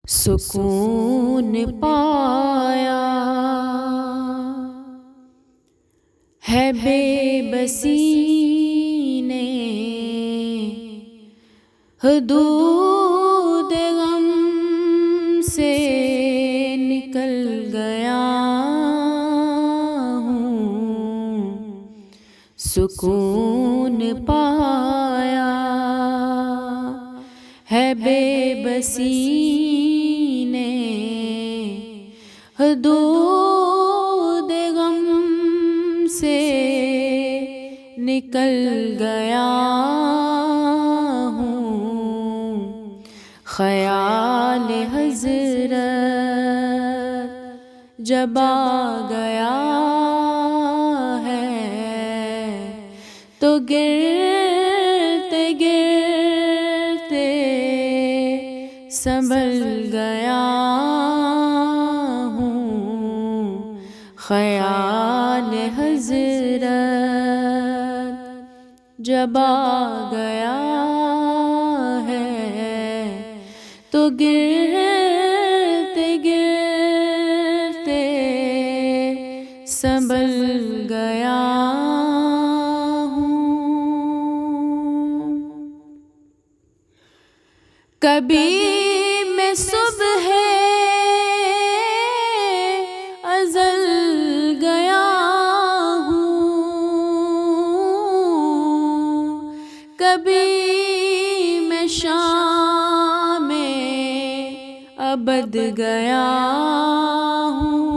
سکون پایا ہے بے بسی نے، حدود غم سے نکل گیا ہوں، سکون پایا ہے بے بسی نے، حدود غم سے نکل گیا ہوں، خیال حضرت جب آ گیا ہے تو گرتے گرتے سنبھل گیا ہوں، خیال حضرت جب آ گیا ہے تو گرتے گرتے سنبھل گیا ہوں۔ کبھی میں صبح ازل گیا ہوں، کبھی میں شام ابد گیا ہوں،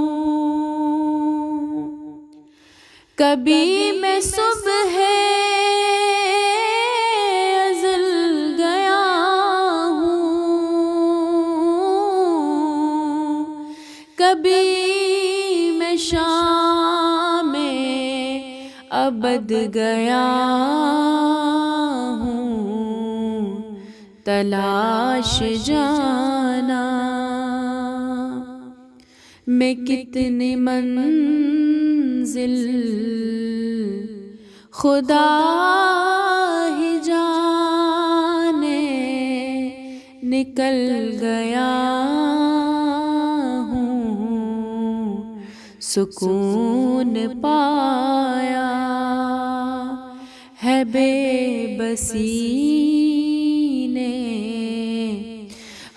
کبھی میں صبح ازل گیا ہوں، کبھی میں شام ابد گیا ہوں، تلاش جانا میں کتنی منزل خدا ہی جانے نکل گیا ہوں، سکون پایا ہے بے بسی نے،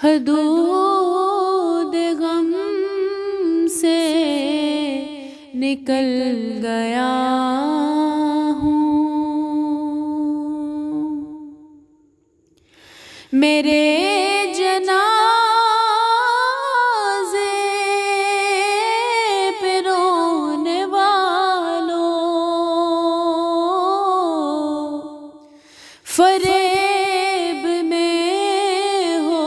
حدود غم سے نکل گیا ہوں۔ میرے جنازے پہ رونے والوں، فریب میں ہو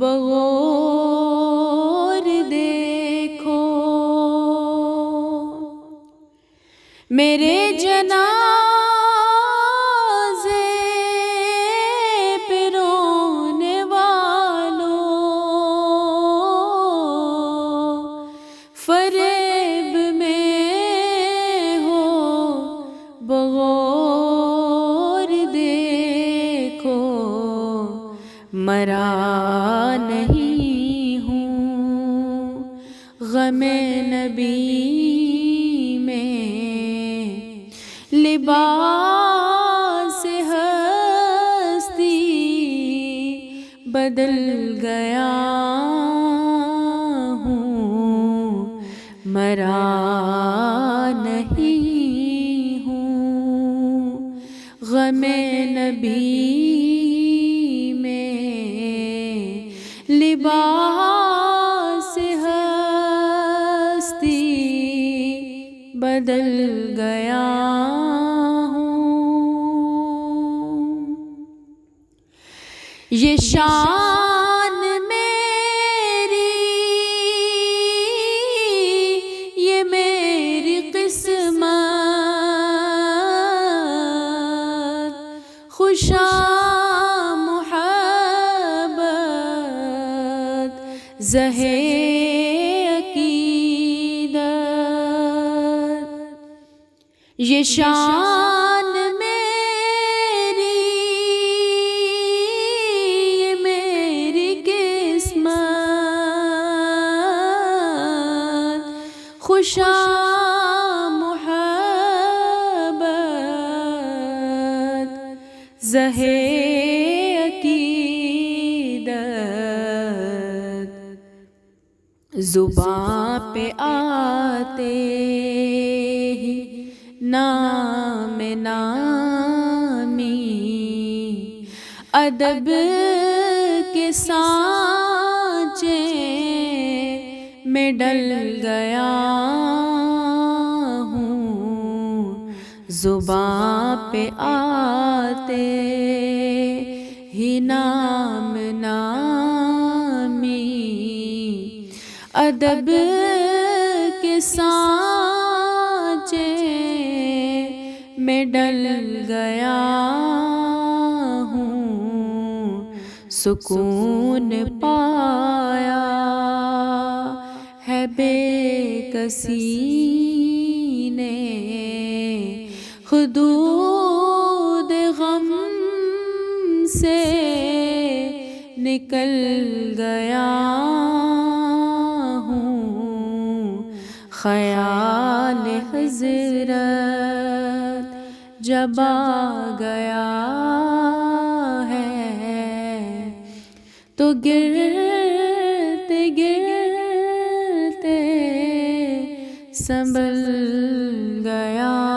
بغور دیکھو، میرے جنازے پہ رونے والوں، فریب میں ہو بغور دیکھو، مرا نہیں ہوں غم نبی میں، لباس ہستی بدل گیا ہوں، مرا نہیں ہوں غم نبی میں، لباس ہستی بدل گیا ہوں، یہ شان میری، یہ میری قسمت، خوشا محبت زہے عقیدت، یہ شان میری، یہ میری قسمت، خوشا محبت زہے عقیدت زباں پہ آتے ہی نام نامی ادب کے سانچے میں ڈل گیا ہوں زباں پہ آتے ہی نام نامی ادب کے سانچے میں ڈل گیا ہوں سکون پایا ہے بے کسی نے حدود غم سے نکل گیا ہوں خیال حضرت جب آ گیا ہے تو گرتے گرتے سنبھل گیا